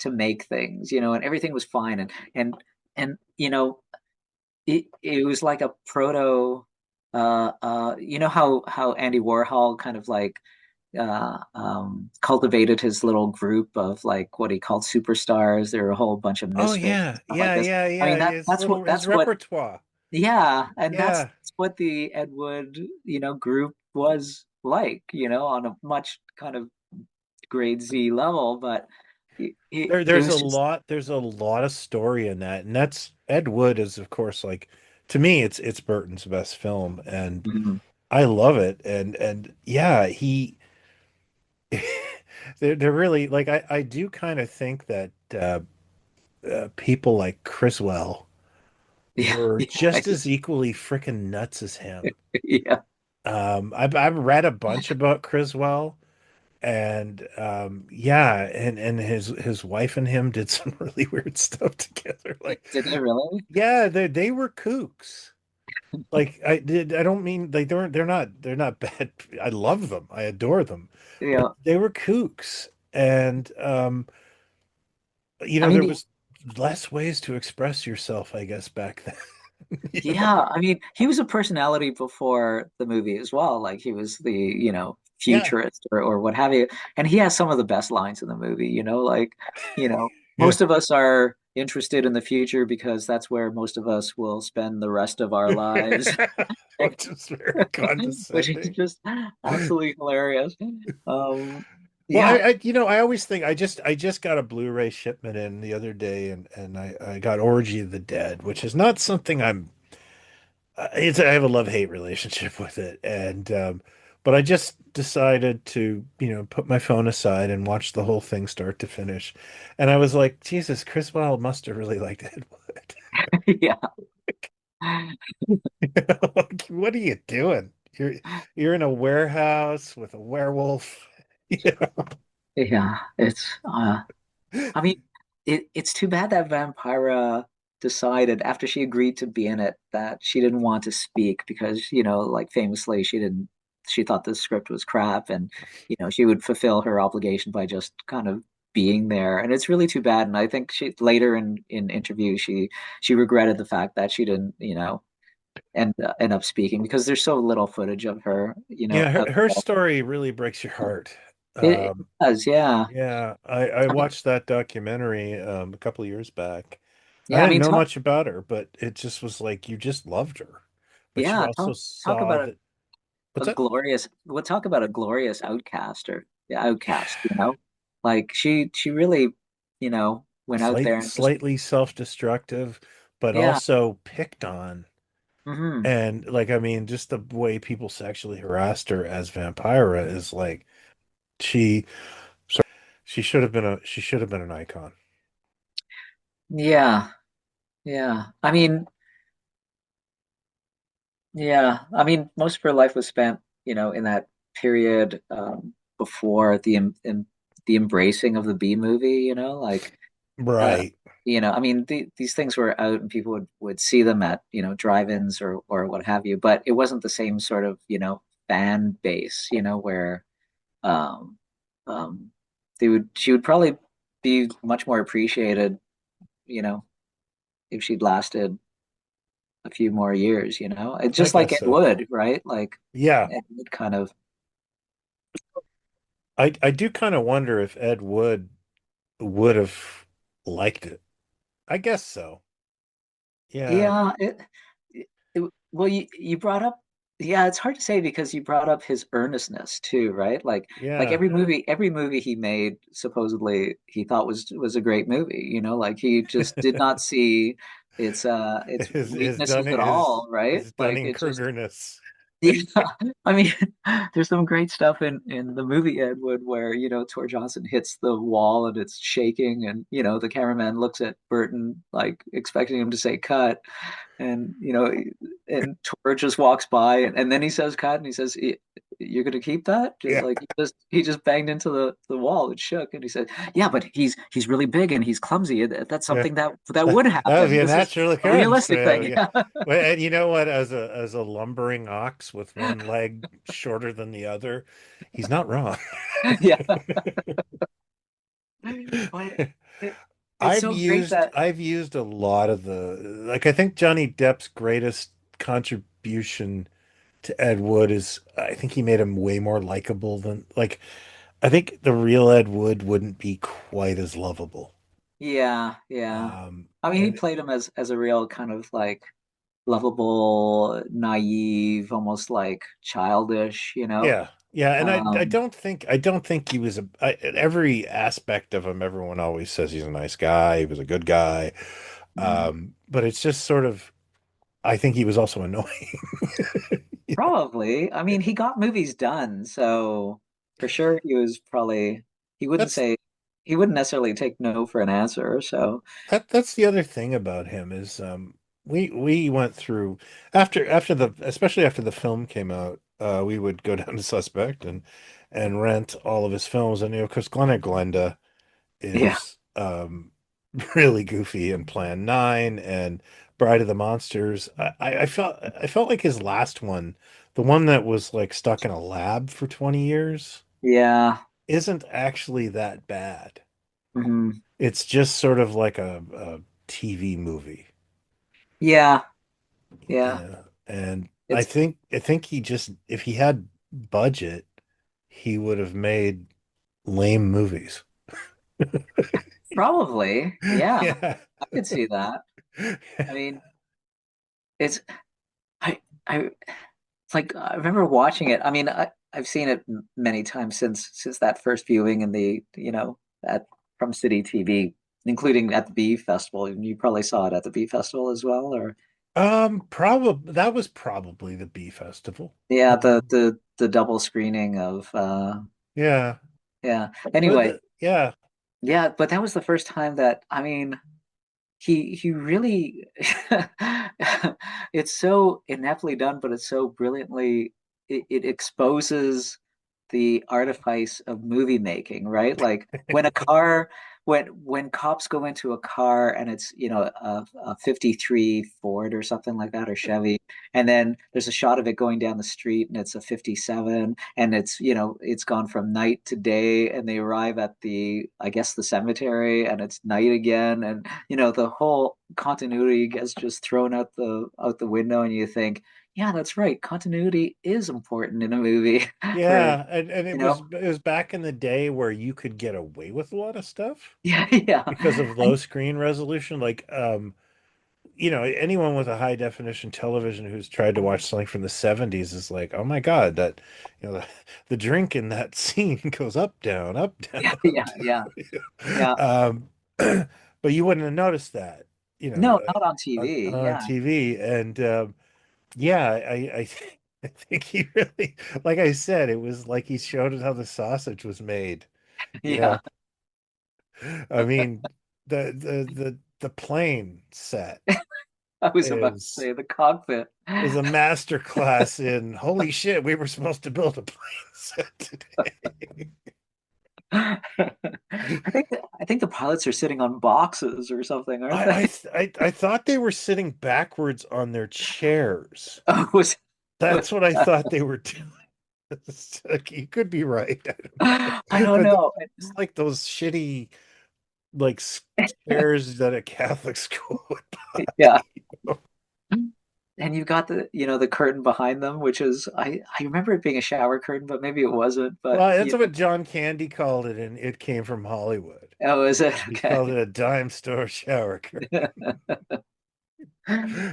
make things, and everything was fine and you know, it was like a proto you know how Andy Warhol kind of like cultivated his little group of like what he called superstars. There were a whole bunch of Oh misfits and yeah, stuff like yeah, this. yeah, I yeah. mean His little his that's what repertoire. yeah, and that's Yeah. what the Ed Wood, group was like, on a much kind of grade Z level, but it was just There's a lot of story in that, and that's Ed Wood is of course like to me it's Burton's best film, and Mhm. I love it, and yeah, they're really like I do kind of think that people like Criswell Yeah, were yeah, just as equally freaking nuts as him. yeah. I've read a bunch about Criswell, and yeah, and his wife and him did some really weird stuff together. Like, Did they really? yeah, they were kooks. Like I don't mean like they're not bad. I love them. I adore them. But Yeah. they were kooks. And I there mean, was less ways to express yourself, I guess, back then. You know? yeah, I mean, he was a personality before the movie as well. Like he was the, Yeah. futurist or what have you. And he has some of the best lines in the movie, like, Yeah. most of us are interested in the future because that's where most of us will spend the rest of our lives, Which is very which is condescending. just absolutely hilarious. Well, Yeah, I always think I just got a Blu-ray shipment in the other day, and I got Orgy of the Dead, which is not something I have a love-hate relationship with it, and but I just decided to put my phone aside and watch the whole thing start to finish, and I was like, Jesus, Chris Wilde must have really liked Ed Wood. yeah. Like, what are you doing? You're in a warehouse with a werewolf. Yeah, I mean, it's too bad that Vampira decided after she agreed to be in it that she didn't want to speak because, like famously she thought the script was crap and, she would fulfill her obligation by just kind of being there. And it's really too bad. And I think she later in interview she regretted the fact that she didn't, end up speaking because there's so little footage of her, Yeah, out her there. story really breaks your heart. It Um, does, yeah. yeah, I I mean, watched that documentary a couple of years back. I yeah, I didn't mean, know much about her, but it just was like you just loved her. But you yeah, also talk saw about that what's a that? glorious we'll talk about a glorious outcast or the outcast, like she really went out there and just Slightly self-destructive, but yeah. also picked on. Hmm. And like I mean, just the way people sexually harassed her as Vampira is like she she should have been an icon. Yeah, yeah, I mean most of her life was spent in that period before the embracing of the B movie, like uh, Right. I mean, these things were out and people would see them at, drive-ins or what have you, but it wasn't the same sort of, fan base, where um, um, she would probably be much more appreciated, you know, if she'd lasted a few more years, It's I just like guess it so. would, right? Like Yeah. it would kind of, I do kind of wonder if Ed would have liked it. I guess so. Yeah. yeah, well, you brought up, yeah, it's hard to say because you brought up his earnestness too, right? Like Yeah. every movie he made, supposedly he thought was a great movie, like he just did not see its weaknesses at all, right? His Like it just Dunning-Kruger-ness. yeah, I mean, there's some great stuff in the movie Ed Wood where Tor Johnson hits the wall and it's shaking, and the cameraman looks at Burton like expecting him to say cut, and and Tor just walks by, and then he says cut, and he says, "You're gonna keep that?" Just Yeah. like he just banged into the wall, it shook, and he said, "Yeah, but he's really big and he's clumsy. That's Yeah. something that would That would happen. be a This is natural a occurrence for realistic him. thing." Yeah. Well, and you know what? As a lumbering ox with one leg shorter than the other, he's not wrong. Yeah. But it's so great that I've used a lot of like I think Johnny Depp's greatest contribution to Ed Wood is I think he made him way more likable than like I think the real Ed Wood wouldn't be quite as lovable. yeah, yeah. I mean, he And played him as a real kind of like lovable, naive, almost like childish, you know. yeah, yeah, and Um, I don't think he was every aspect of him. Everyone always says he's a nice guy. He was a good guy, mm, but it's just sort of I think he was also annoying. probably. I mean, he got movies done, so for sure he was probably he wouldn't That's say he wouldn't necessarily take no for an answer. So that's the other thing about him is we went through after the especially after the film came out we would go down to Suspect and rent all of his films and because Glenn Glenda yeah, is really goofy in Plan 9 and Bride of the Monsters. I felt like his last one, the one that was like stuck in a lab for 20 years, yeah, isn't actually that bad. mhm, It's just sort of like a TV movie. yeah, yeah. Yeah. And It's I think he just if he had budget, he would have made lame movies. probably, yeah, Yeah. I could see that. I mean, it's I it's like I remember watching it. I mean, I've seen it many times since that first viewing in the, at from City TV, including at the Bee Festival. You probably saw it at the Bee Festival as well, or Probably that was probably the Bee Festival. yeah, the double screening of Yeah. yeah. But Anyway, yeah. yeah, but that was the first time that I mean he really it's so ineptly done, but it's so brilliantly it exposes the artifice of movie making, right? Like when a car when cops go into a car and it's, a 53 Ford or something like that or Chevy, and then there's a shot of it going down the street and it's a 57 and it's, it's gone from night to day and they arrive at the I guess the cemetery and it's night again and the whole continuity gets just thrown out the window and you think, yeah, that's right. Continuity is important in a movie for, Yeah, and you know, it was back in the day where you could get away with a lot of stuff yeah, yeah, because of low screen resolution. Like anyone with a high definition television who's tried to watch something from the 70s is like, "Oh my God, that the drink in that scene goes up, down, yeah, up, yeah, yeah, down." yeah. But you wouldn't have noticed that, No, not on TV. on Yeah, TV and yeah, I think he really, like I said, it was like he showed us how the sausage was made. yeah. Yeah. I mean, the plane set I was about to is say the cockpit. is a master class in holy shit, we were supposed to build a plane set today. I think the pilots are sitting on boxes or something, aren't they? I thought they were sitting backwards on their chairs. Oh, That's was what I thought they were doing. Like, you could be right. I don't I know. don't But know. it's like those shitty like chairs that a Catholic school would Yeah. buy. And you've got the curtain behind them, which is I remember it being a shower curtain, but maybe it wasn't. But Well, that's what John Candy called it, and it came from Hollywood. oh, is it He okay? called it a dime store shower curtain.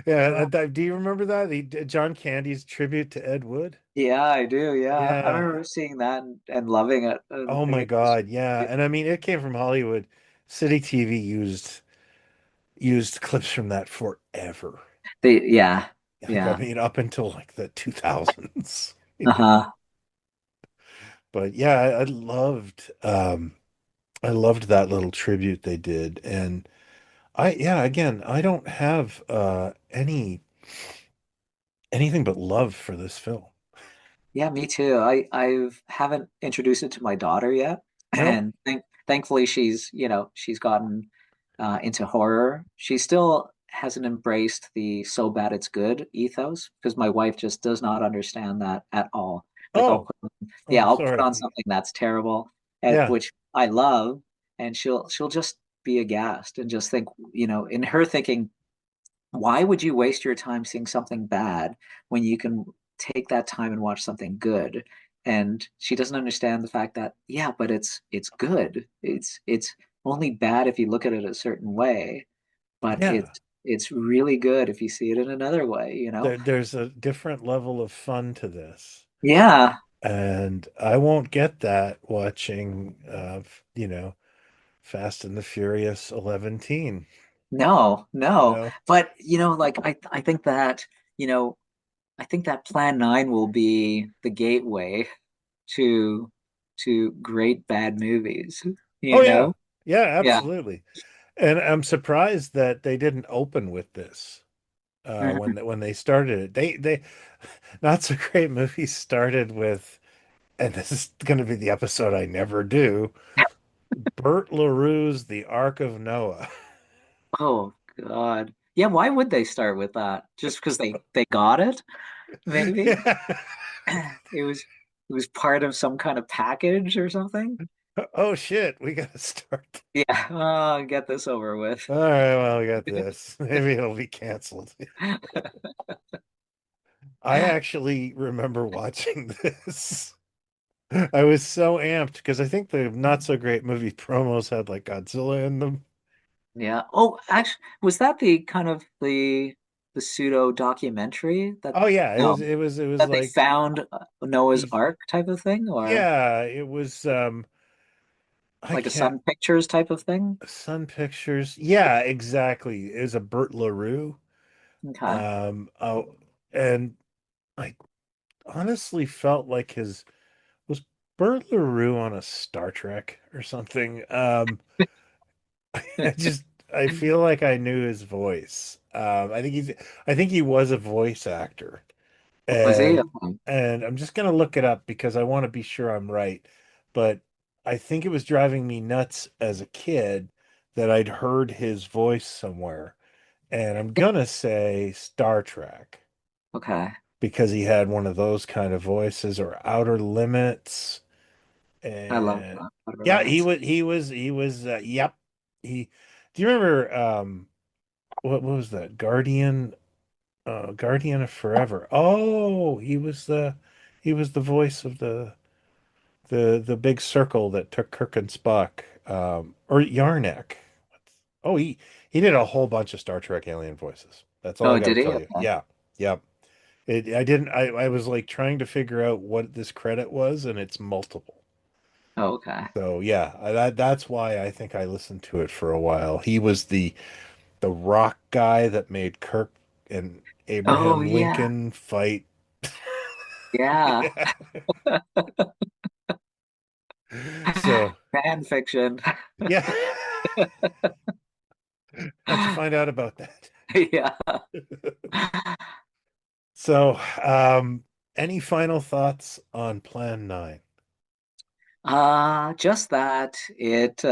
Yeah, do you remember that? John Candy's tribute to Ed Wood? Yeah, I do. Yeah, I Yeah. remember seeing that and loving it. And Oh my thinking it was God, yeah. And I mean, it came from Hollywood. City TV used clips from that forever. yeah, Like, I yeah. mean, up until like the 2000s. Uh-huh. But yeah, I loved that little tribute they did. And yeah, again, I don't have anything but love for this film. Yeah, me too. I haven't introduced it to my daughter yet, No? and thankfully she's gotten into horror. She still hasn't embraced the so bad it's good ethos because my wife just does not understand that at all. Like Oh, yeah, I'm I'll put sorry. on something that's terrible, Yeah. which I love, and she'll just be aghast and just think, in her thinking, why would you waste your time seeing something bad when you can take that time and watch something good? And she doesn't understand the fact that, yeah, but it's good. It's only bad if you look at it a certain way, but Yeah. it's really good if you see it in another way. There's a different level of fun to this. Yeah. And I won't get that watching, Fast and the Furious 11 teen, No, you no. know? But like I think that, you know, I think that Plan 9 will be the gateway to great bad movies, Oh, you yeah. know? Yeah, Yeah. absolutely. And I'm surprised that they didn't open with this Mhm. when they started it. They Not So Great Movies started with, and this is going to be the episode I never do, Bert LaRue's The Ark of Noah. Oh God. Yeah, why would they start with that? Just because they got it, maybe? Yeah. It was part of some kind of package or something. Oh shit, we gotta start. Yeah, get this over with. All right, well, we got this. Maybe it'll be canceled. I actually remember watching this. I was so amped because I think the Not So Great Movie promos had like Godzilla in them. Yeah. Oh, actually, was that the kind of the pseudo documentary that Oh yeah, it no was it was that they like found Noah's he Ark type of thing, or yeah, it was I like a can't Sun Pictures type of thing? Sun Pictures. Yeah, exactly. It was a Burt LaRue. Okay. Oh, and I honestly felt like his was Burt LaRue on a Star Trek or something. I just I feel like I knew his voice. I think he was a voice actor. Was he? And I'm just gonna look it up because I want to be sure I'm right. But I think it was driving me nuts as a kid that I'd heard his voice somewhere. And I'm gonna say Star Trek Okay. because he had one of those kind of voices, or Outer Limits. I love And Outer yeah, Limits. he was yep. He Do you remember what was that? Guardian of Forever. Oh, he was the voice of the big circle that took Kirk and Spock, or Yarnak. Oh, he did a whole bunch of Star Trek alien voices. That's all I Oh, got to did he? tell you. Okay. Yeah, yeah. I didn't. I was like trying to figure out what this credit was, and it's multiple. Oh, okay. So yeah, that's why I think I listened to it for a while. He was the rock guy that made Kirk and Oh, Abraham yeah. Lincoln fight. Yeah. Yeah. So Fan fiction. yeah, how'd you find out about that? Yeah. So, any final thoughts on Plan 9? Just that it,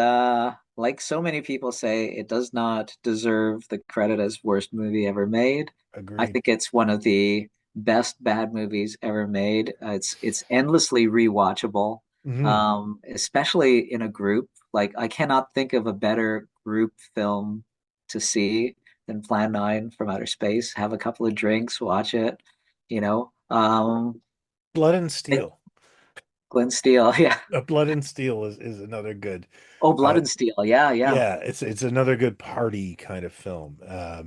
like so many people say, it does not deserve the credit as worst movie ever made. I Agreed. think it's one of the best bad movies ever made. It's endlessly rewatchable, Hmm. especially in a group. Like I cannot think of a better group film to see than Plan 9 from Outer Space. Have a couple of drinks, watch it, you know. Blood and Steel. Glenn Steele, yeah. Blood and Steel is another good. Oh, Blood Uh, and Steel. Yeah, yeah. yeah, it's another good party kind of film.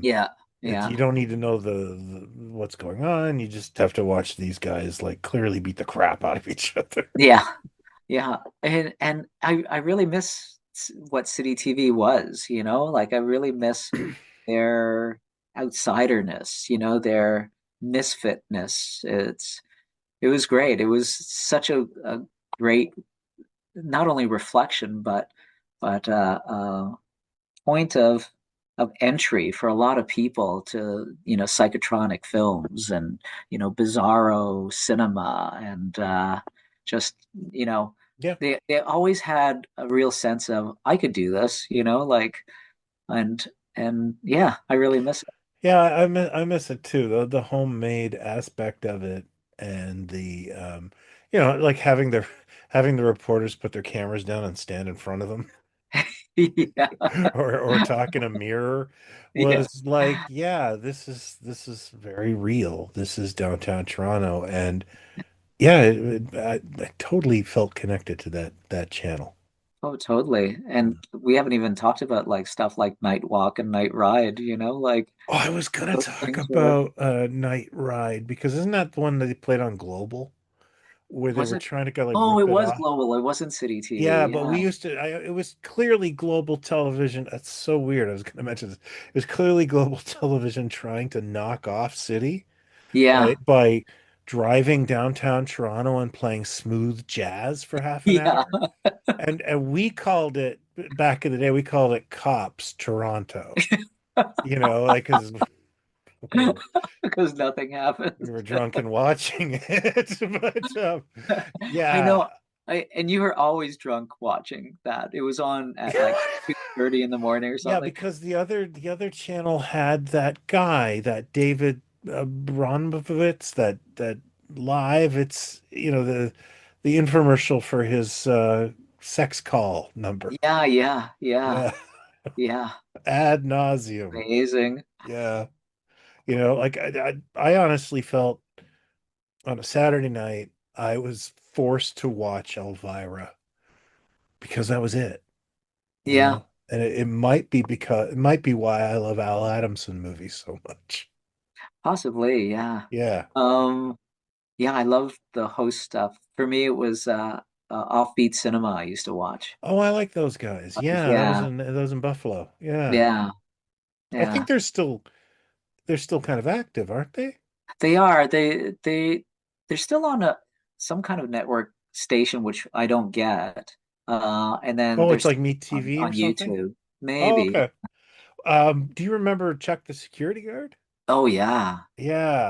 Yeah, You yeah. don't need to know the what's going on. You just have to watch these guys like clearly beat the crap out of each other. Yeah. Yeah. And I really miss what City TV was, Like I really miss their outsiderness, their misfitness. It was great. It was such a great not only reflection but point of entry for a lot of people to psychotronic films and bizarro cinema and just you know Yeah. they always had a real sense of I could do this, like and and yeah, I really miss it. Yeah, I miss it too. The homemade aspect of it, and the like having the reporters put their cameras down and stand in front of them. Yeah. or talk in a mirror Yeah. was like, yeah, this is very real. This is downtown Toronto, and yeah, I totally felt connected to that channel. Oh, totally. And we haven't even talked about like stuff like Night Walk and Night Ride, like Oh, I was gonna those talk things were, about Night Ride because isn't that the one that they played on Global where they was were it? trying to go like Oh, rip it it was off? global. It wasn't City Yeah, TV. but Yeah. we used to. It was clearly Global Television. That's so weird. I was going to mention this. It was clearly Global Television trying to knock off City by Yeah. by driving downtown Toronto and playing smooth jazz for half an Yeah. hour. And we called it back in the day. We called it Cops Toronto. Like because we were Because nothing we happens. were drunk and watching it. But I yeah. know. And you were always drunk watching that. It was on at like 2:30 in the morning or Yeah, something. because the other channel had that guy, that David Bronmovitz, that live. It's the infomercial for his sex call number. Yeah, yeah, yeah, Yeah, yeah. ad nauseum. Amazing. Yeah, like I honestly felt on a Saturday night I was forced to watch Elvira because that was it. Yeah, And it might be why I love Al Adamson movies so much. possibly. Yeah. Yeah. Um, yeah, I love the host stuff. For me, it was Offbeat Cinema I used to watch. Oh, I like those guys. Yeah, Yeah, that was in Buffalo. Yeah. yeah, I think yeah. they're still kind of active, aren't they? They are. They're still on some kind of network station, which I don't get. And then Oh, they're it's like still Meet TV or on something? YouTube. Oh, Maybe. okay. Do you remember Chuck the security guard? Oh yeah.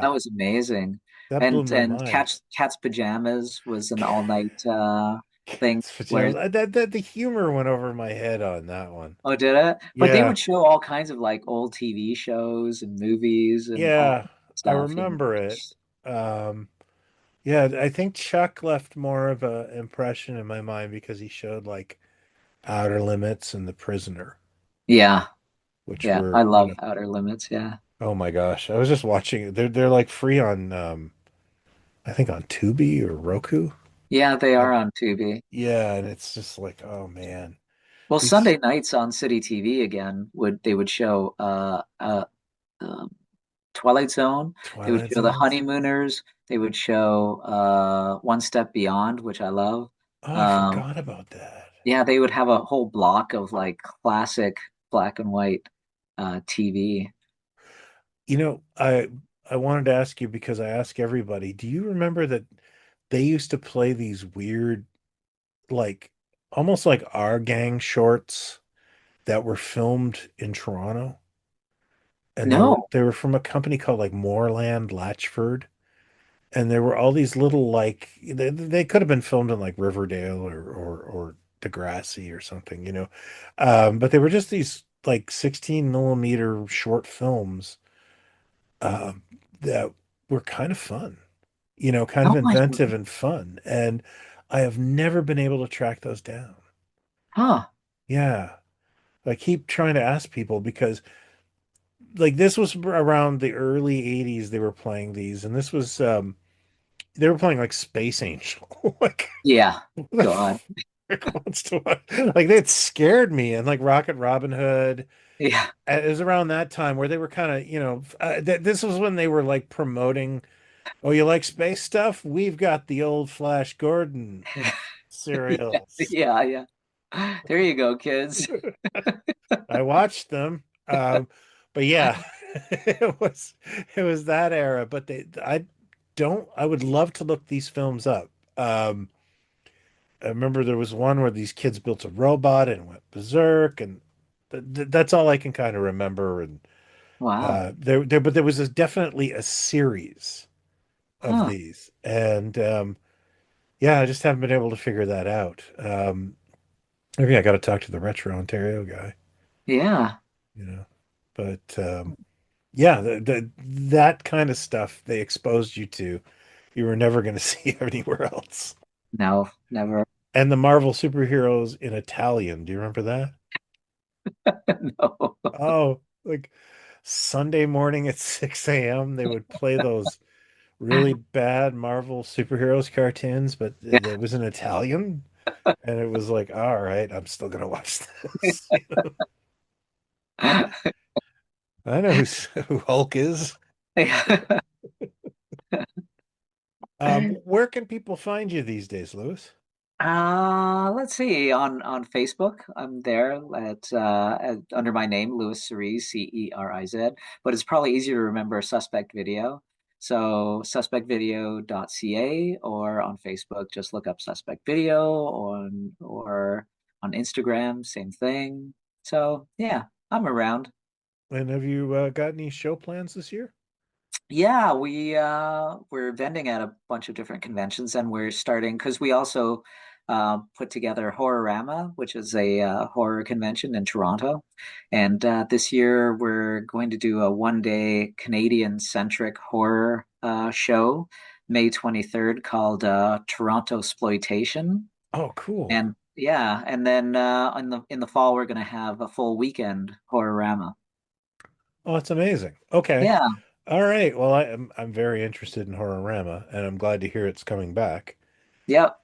That Yeah, was amazing. that blew And my mind. Cat's Pajamas was an all night thing Cat's where pajamas. That the humor went over my head on that one. oh did it? But they Yeah, would show all kinds of like old TV shows and movies and all yeah, I stuff. remember it. Um, Yeah, I think Chuck left more of an impression in my mind because he showed like Outer Limits and The Prisoner, Yeah, which yeah. I were, love Outer Limits, yeah. oh my gosh. I was just watching it. They're like free on I think on Tubi or Roku. Yeah, they And are on Tubi. yeah, and it's just like, oh man. Well, These Sunday nights on City TV again would show um, Twilight Zone. They would Twilight show The Zones. Honeymooners. They would show One Step Beyond, which I love. Oh, I Um, forgot about that. yeah, they would have a whole block of like classic black and white TV. I wanted to ask you because I ask everybody, do you remember that they used to play these weird like almost like our gang shorts that were filmed in Toronto, and they were No. they were from a company called like Moorland Latchford, and there were all these little like they could have been filmed in like Riverdale or Degrassi or something, but they were just these like 16 millimeter short films um, that were kind of fun, kind of Oh my, inventive and fun, and I have never been able to track those down. huh. Yeah. I keep trying to ask people because like this was around the early 80s they were playing these, and this was they were playing like Space Angel. Like Yeah. who the God. frick wants to like that scared me, and like Rocket Robin Hood. Yeah. It was around that time where they were kind of, this was when they were like promoting, oh, you like space stuff? We've got the old Flash Gordon Yeah. serials. Yeah. Yeah. There you go, kids. I watched them. But yeah, it was that era. But I would love to look these films up. I remember there was one where these kids built a robot and went berserk, and that's all I can kind of remember. And Wow. but there was definitely a series of Huh. these, and yeah, I just haven't been able to figure that out. Maybe I got to talk to the Retro Ontario guy, Yeah. you know. But yeah, that kind of stuff they exposed you to, you were never going to see anywhere else. No, never. And the Marvel superheroes in Italian, do you remember that? No. Oh, like Sunday morning at 6 a.m. they would play those really bad Marvel superheroes cartoons, but it was in Italian, and it was like, all right, I'm still gonna watch this. I know who Hulk is. Where can people find you these days, Lewis? Let's see. On Facebook, I'm there under my name, Luis Ceriz, Ceriz. But it's probably easier to remember Suspect Video. So suspectvideo.ca, or on Facebook, just look up Suspect Video, or on Instagram, same thing. So yeah, I'm around. And have you got any show plans this year? Yeah, we're vending at a bunch of different conventions, and we're starting because we also put together Horror-Rama, which is a horror convention in Toronto. And this year we're going to do a one-day Canadian-centric horror show, May 23rd, called Toronto Exploitation. Oh, cool. And yeah, and then in the fall we're going to have a full weekend Horror-Rama. Oh, that's amazing. Okay. Yeah. All right. Well, I'm very interested in Horror-Rama, and I'm glad to hear it's coming back. Yep.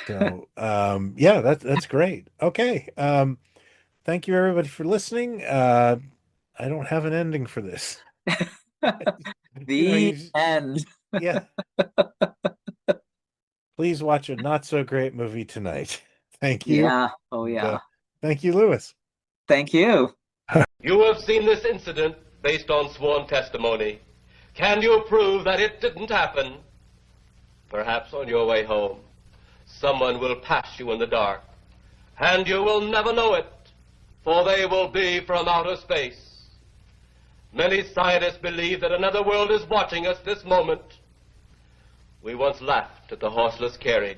So, yeah, that's great. Okay. Thank you everybody for listening. I don't have an ending for this. The end. Yeah. Please watch a not so great movie tonight. Thank you. Yeah. Oh, yeah. Thank you, Lewis. Thank you. You have seen this incident based on sworn testimony. Can you prove that it didn't happen? Perhaps on your way home, someone will pass you in the dark, and you will never know it, for they will be from outer space. Many scientists believe that another world is watching us this moment. We once laughed at the horseless carriage,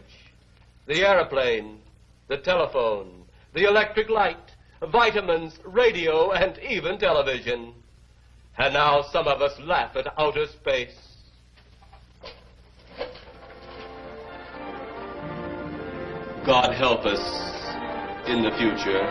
the airplane, the telephone, the electric light, vitamins, radio, and even television. And now some of us laugh at outer space. God help us in the future.